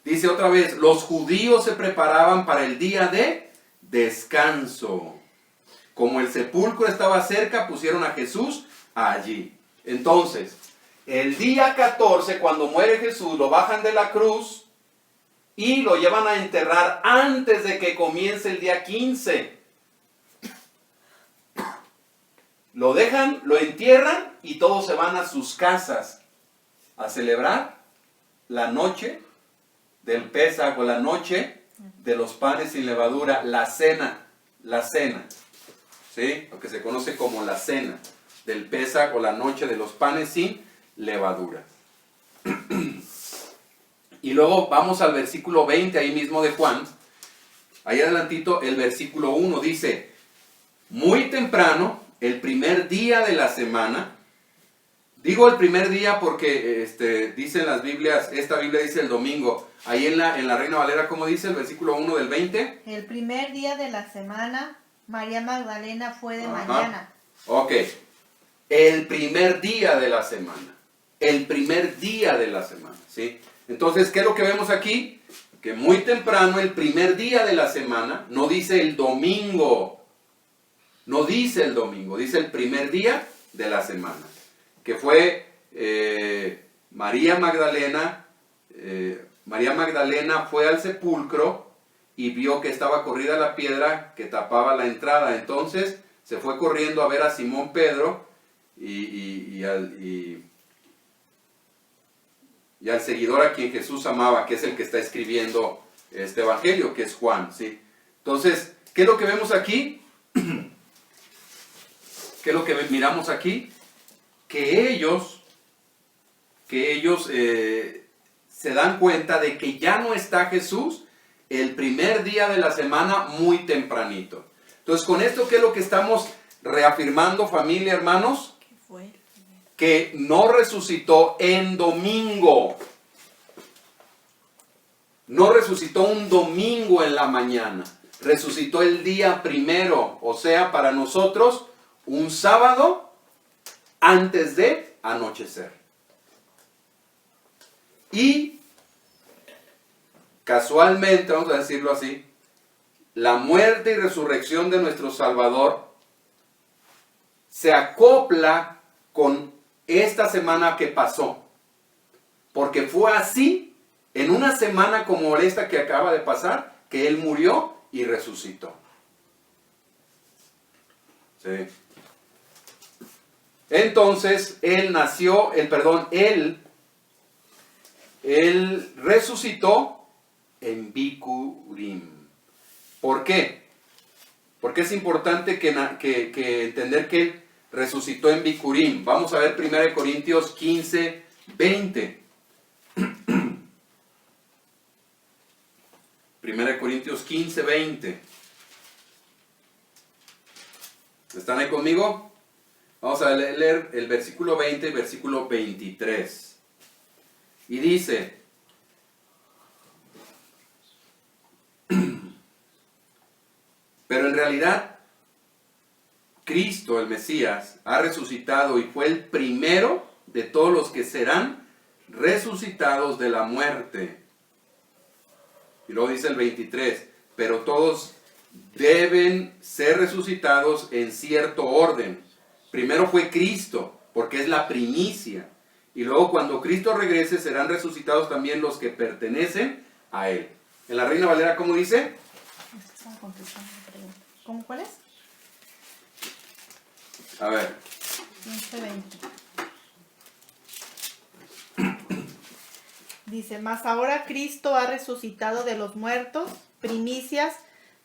Dice otra vez, los judíos se preparaban para el día de descanso. Como el sepulcro estaba cerca, pusieron a Jesús allí. Entonces, el día 14, cuando muere Jesús, lo bajan de la cruz y lo llevan a enterrar antes de que comience el día 15. Lo dejan, lo entierran y todos se van a sus casas a celebrar la noche del Pesaj o la noche de los panes sin levadura, la cena, ¿sí? Lo que se conoce como la cena del Pesaj o la noche de los panes sin levadura. Y luego vamos al versículo 20, ahí mismo de Juan, ahí adelantito el versículo 1 dice, muy temprano, el primer día de la semana. Digo el primer día porque dicen las Biblias, esta Biblia dice el domingo. Ahí en la Reina Valera, ¿cómo dice el versículo 1 del 20? El primer día de la semana, María Magdalena fue de Ajá. mañana. Ok. El primer día de la semana. El primer día de la semana, ¿sí? Entonces, ¿qué es lo que vemos aquí? Que muy temprano, el primer día de la semana, no dice el domingo. No dice el domingo, dice el primer día de la semana. Que fue María Magdalena. María Magdalena fue al sepulcro y vio que estaba corrida la piedra que tapaba la entrada. Entonces se fue corriendo a ver a Simón Pedro y al seguidor a quien Jesús amaba, que es el que está escribiendo este evangelio, que es Juan, ¿sí? Entonces, ¿qué es lo que vemos aquí? ¿Qué es lo que miramos aquí? Que ellos se dan cuenta de que ya no está Jesús el primer día de la semana muy tempranito. Entonces, con esto, ¿qué es lo que estamos reafirmando, familia, hermanos? ¿Qué fue? Que no resucitó en domingo. No resucitó un domingo en la mañana. Resucitó el día primero. O sea, para nosotros, un sábado antes de anochecer. Y casualmente, vamos a decirlo así, la muerte y resurrección de nuestro Salvador se acopla con esta semana que pasó. Porque fue así, en una semana como esta que acaba de pasar, que Él murió y resucitó. Sí. Entonces, Él resucitó en Bikurim. ¿Por qué? Porque es importante que entender que Él resucitó en Bikurim. Vamos a ver 1 Corintios 15, 20. 1 Corintios 15, 20. ¿Están ahí conmigo? Vamos a leer el versículo 20 y versículo 23. Y dice, pero en realidad Cristo, el Mesías, ha resucitado y fue el primero de todos los que serán resucitados de la muerte. Y luego dice el 23, pero todos deben ser resucitados en cierto orden. Primero fue Cristo, porque es la primicia. Y luego cuando Cristo regrese serán resucitados también los que pertenecen a Él. En la Reina Valera, ¿cómo dice? Estaba contestando la pregunta. ¿Cómo cuál es? A ver, 15:20. Dice, mas ahora Cristo ha resucitado de los muertos, primicias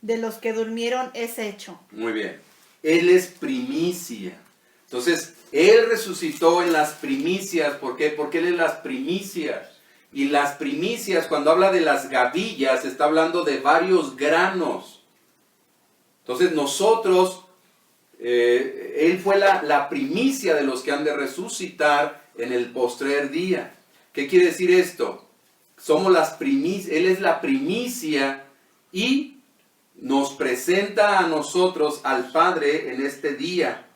de los que durmieron es hecho. muy bien. Él es primicia. Entonces, Él resucitó en las primicias. ¿Por qué? Porque Él es las primicias. Y las primicias, cuando habla de las gavillas, está hablando de varios granos. Entonces, nosotros, Él fue la primicia de los que han de resucitar en el postrer día. ¿Qué quiere decir esto? Somos las primicias, Él es la primicia y nos presenta a nosotros al Padre en este día,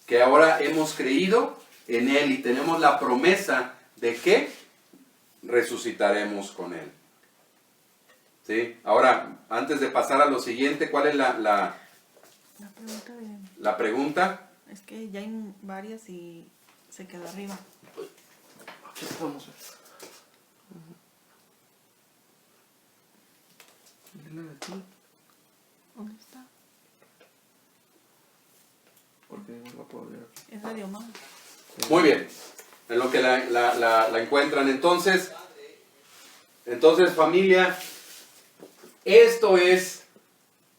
que ahora hemos creído en Él y tenemos la promesa de que resucitaremos con Él. ¿Sí? Ahora, antes de pasar a lo siguiente, ¿cuál es la pregunta la pregunta? es que ya hay varias y se quedó arriba. Aquí estamos. Dile de ti, ¿Dónde está? porque no la puedo leer. Es la de Omar. Muy bien, en lo que la encuentran. Entonces familia, esto es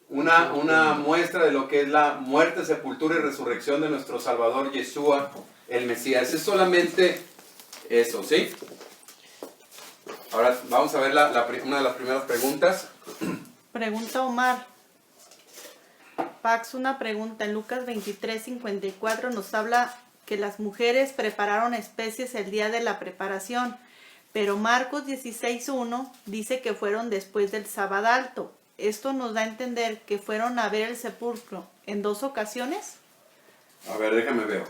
una muestra de lo que es la muerte, sepultura y resurrección de nuestro Salvador Yeshua, el Mesías. Es solamente eso, ¿sí? Ahora vamos a ver una de las primeras preguntas. Pregunta Omar. Pax, una pregunta. En Lucas 23:54 nos habla que las mujeres prepararon especies el día de la preparación, pero Marcos 16:1 dice que fueron después del sábado alto. Esto nos da a entender que fueron a ver el sepulcro en 2 ocasiones. A ver, déjame ver.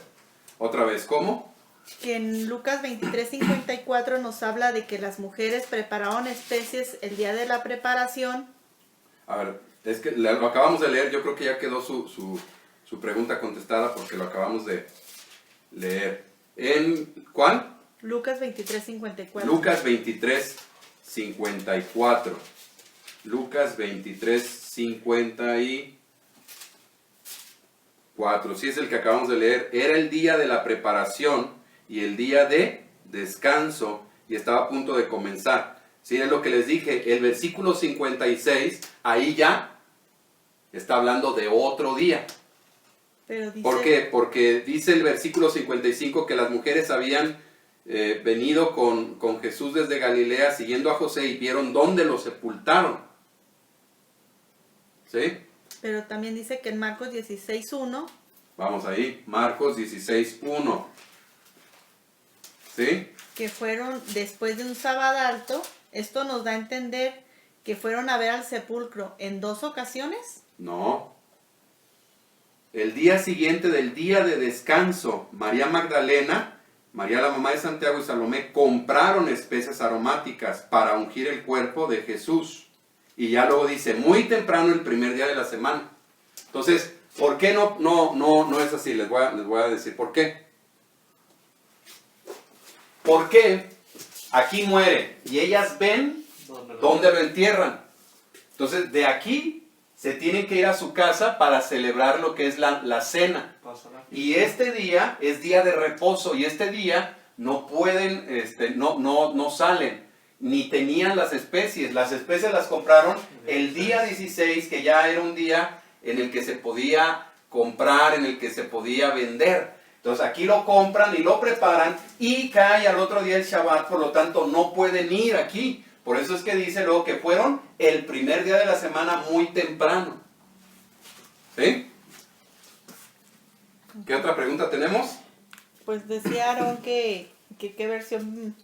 Otra vez, ¿cómo? Que en Lucas 23:54 nos habla de que las mujeres prepararon especies el día de la preparación. A ver, es que lo acabamos de leer, yo creo que ya quedó su pregunta contestada porque lo acabamos de leer. ¿En cuál? Lucas 23:54. Lucas 23:54. Lucas 23:54. Sí, es el que acabamos de leer. Era el día de la preparación y el día de descanso y estaba a punto de comenzar. Sí, es lo que les dije. El versículo 56, ahí ya está hablando de otro día. Pero dice, ¿Por qué? Porque dice el versículo 55 que las mujeres habían venido con Jesús desde Galilea siguiendo a José y vieron dónde lo sepultaron. ¿Sí? Pero también dice que en Marcos 16:1 Vamos ahí, Marcos 16:1. ¿Sí? que fueron después de un sábado alto. Esto nos da a entender que fueron a ver al sepulcro en 2 ocasiones. No. El día siguiente del día de descanso, María Magdalena, María la mamá de Santiago y Salomé compraron especias aromáticas para ungir el cuerpo de Jesús. Y ya luego dice, muy temprano el primer día de la semana. Entonces, ¿por qué no es así? Les voy a decir por qué. ¿Por qué aquí muere y ellas ven dónde lo entierran? Entonces, de aquí se tienen que ir a su casa para celebrar lo que es la cena. Y este día es día de reposo y este día no pueden, no salen, ni tenían las especies. Las especies las compraron el día 16, que ya era un día en el que se podía comprar, en el que se podía vender. Entonces aquí lo compran y lo preparan y cae al otro día el Shabbat, por lo tanto no pueden ir aquí. Por eso es que dice luego que fueron el primer día de la semana muy temprano. ¿Sí? ¿Qué otra pregunta tenemos? Pues decía Aaron que qué versión,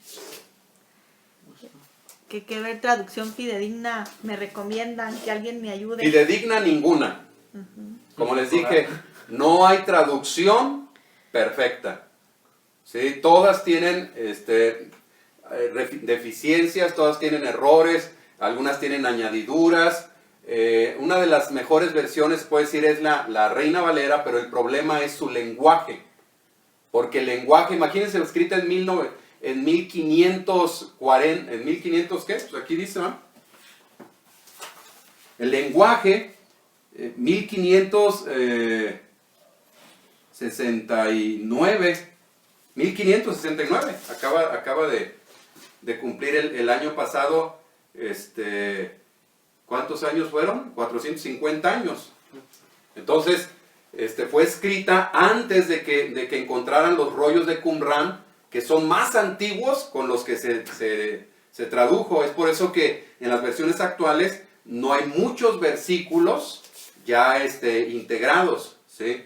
que qué traducción fidedigna me recomiendan, que alguien me ayude. Fidedigna ninguna. Como les dije, no hay traducción perfecta. ¿Sí? Todas tienen deficiencias, todas tienen errores, algunas tienen añadiduras. Una de las mejores versiones, puedo decir, es la Reina Valera, pero el problema es su lenguaje. Porque el lenguaje, imagínense, escrita en 1540, ¿en 1500 qué? Pues aquí dice, ¿no? El lenguaje, 1569, acaba de cumplir el año pasado, ¿cuántos años fueron? 450 años. Entonces, fue escrita antes de que encontraran los rollos de Qumran, que son más antiguos con los que se tradujo. Es por eso que en las versiones actuales no hay muchos versículos ya integrados, ¿sí?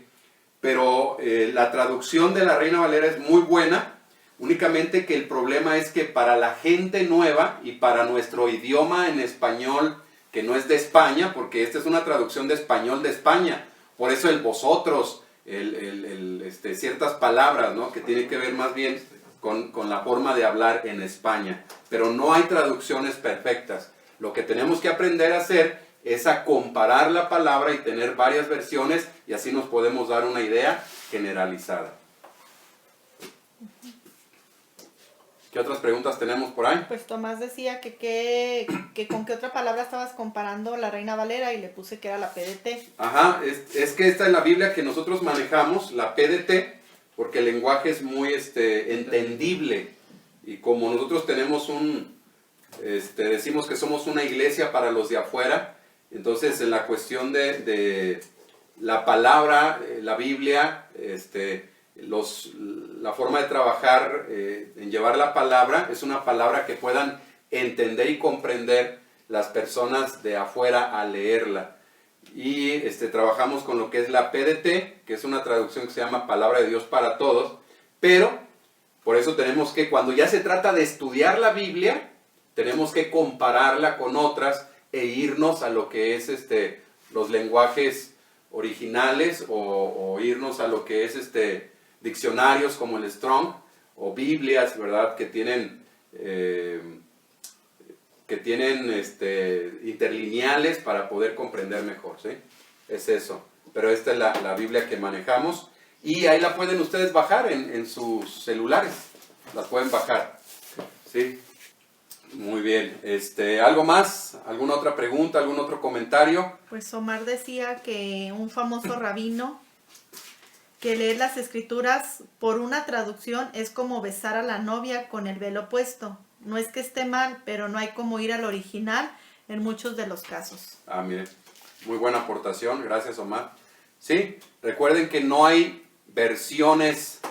Pero la traducción de la Reina Valera es muy buena, únicamente que el problema es que para la gente nueva y para nuestro idioma en español, que no es de España, porque esta es una traducción de español de España, por eso el vosotros, ciertas palabras, ¿no? Que tienen que ver más bien con la forma de hablar en España, pero no hay traducciones perfectas. Lo que tenemos que aprender a hacer es a comparar la palabra y tener varias versiones, y así nos podemos dar una idea generalizada. ¿Qué otras preguntas tenemos por ahí? Pues Tomás decía que con qué otra palabra estabas comparando la Reina Valera y le puse que era la PDT. Ajá, es que esta es la Biblia que nosotros manejamos, la PDT, porque el lenguaje es muy entendible, y como nosotros tenemos decimos que somos una iglesia para los de afuera, entonces en la cuestión de la palabra, la Biblia, la forma de trabajar en llevar la palabra es una palabra que puedan entender y comprender las personas de afuera al leerla. Y trabajamos con lo que es la PDT, que es una traducción que se llama Palabra de Dios para Todos, pero por eso tenemos que, cuando ya se trata de estudiar la Biblia, tenemos que compararla con otras e irnos a lo que es los lenguajes originales, o irnos a lo que es diccionarios como el Strong, o Biblias, ¿verdad? Que tienen interlineales para poder comprender mejor, ¿sí? Es eso. Pero esta es la Biblia que manejamos, y ahí la pueden ustedes bajar en sus celulares. Las pueden bajar, ¿sí? Muy bien. ¿Algo más? ¿Alguna otra pregunta? ¿Algún otro comentario? Pues Omar decía que un famoso rabino, que leer las escrituras por una traducción es como besar a la novia con el velo puesto. No es que esté mal, pero no hay como ir al original en muchos de los casos. Ah, mire, muy buena aportación, gracias Omar. Sí, recuerden que no hay versiones,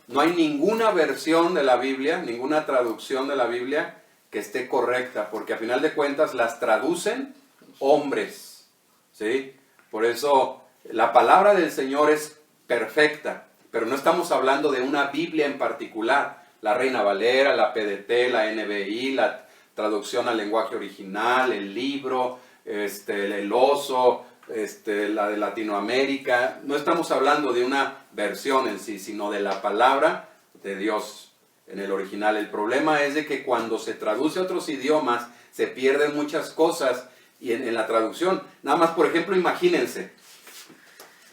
no hay ninguna versión de la Biblia, ninguna traducción de la Biblia que esté correcta, porque a final de cuentas las traducen hombres, ¿sí? Por eso la palabra del Señor es perfecta, pero no estamos hablando de una Biblia en particular. La Reina Valera, la PDT, la NBI, la traducción al lenguaje original, el libro, el oso, la de Latinoamérica. No estamos hablando de una versión en sí, sino de la palabra de Dios en el original. El problema es de que cuando se traduce a otros idiomas se pierden muchas cosas y en la traducción. Nada más, por ejemplo, imagínense,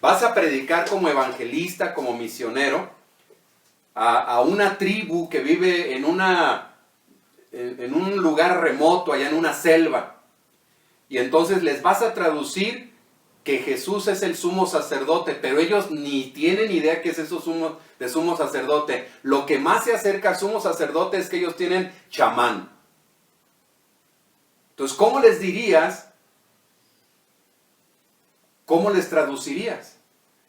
vas a predicar como evangelista, como misionero, a una tribu que vive en un lugar remoto, allá en una selva. Y entonces les vas a traducir que Jesús es el sumo sacerdote, pero ellos ni tienen idea qué es eso de sumo sacerdote. Lo que más se acerca al sumo sacerdote es que ellos tienen chamán. Entonces, ¿cómo les dirías? ¿Cómo les traducirías?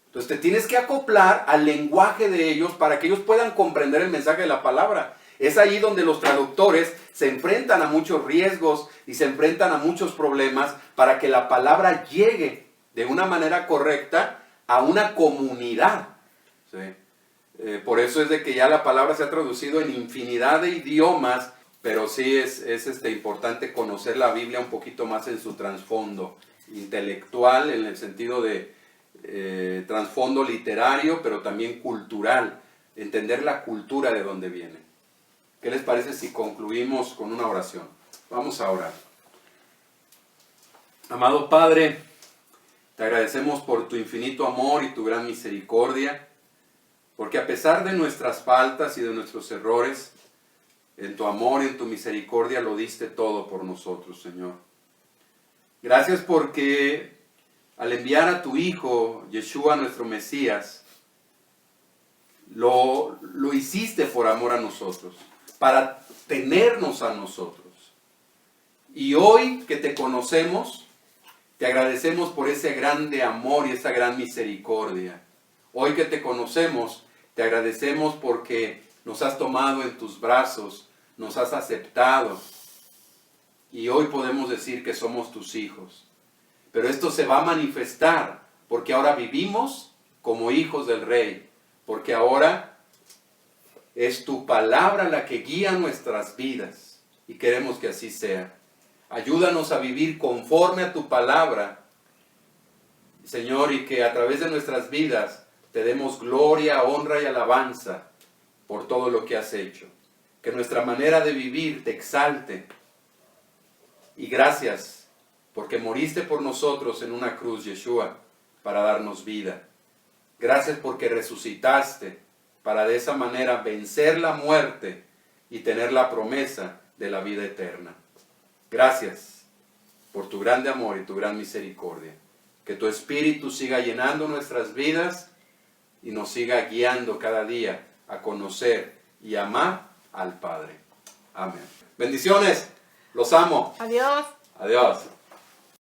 Entonces te tienes que acoplar al lenguaje de ellos para que ellos puedan comprender el mensaje de la palabra. Es ahí donde los traductores se enfrentan a muchos riesgos y se enfrentan a muchos problemas para que la palabra llegue de una manera correcta a una comunidad, ¿sí? Por eso es de que ya la palabra se ha traducido en infinidad de idiomas, pero sí es importante conocer la Biblia un poquito más en su trasfondo intelectual, en el sentido de trasfondo literario, pero también cultural, entender la cultura de dónde viene. ¿Qué les parece si concluimos con una oración? Vamos a orar. Amado Padre, te agradecemos por tu infinito amor y tu gran misericordia, porque a pesar de nuestras faltas y de nuestros errores, en tu amor y en tu misericordia lo diste todo por nosotros, Señor. Gracias porque al enviar a tu Hijo, Yeshua, nuestro Mesías, lo hiciste por amor a nosotros, para tenernos a nosotros. Y hoy que te conocemos, te agradecemos por ese grande amor y esa gran misericordia. Hoy que te conocemos, te agradecemos porque nos has tomado en tus brazos, nos has aceptado. Y hoy podemos decir que somos tus hijos. Pero esto se va a manifestar porque ahora vivimos como hijos del Rey. Porque ahora es tu palabra la que guía nuestras vidas. Y queremos que así sea. Ayúdanos a vivir conforme a tu palabra, Señor, y que a través de nuestras vidas te demos gloria, honra y alabanza por todo lo que has hecho. Que nuestra manera de vivir te exalte. Y gracias, porque moriste por nosotros en una cruz, Yeshua, para darnos vida. Gracias porque resucitaste para de esa manera vencer la muerte y tener la promesa de la vida eterna. Gracias por tu grande amor y tu gran misericordia. Que tu Espíritu siga llenando nuestras vidas y nos siga guiando cada día a conocer y amar al Padre. Amén. Bendiciones. Los amo. Adiós. Adiós.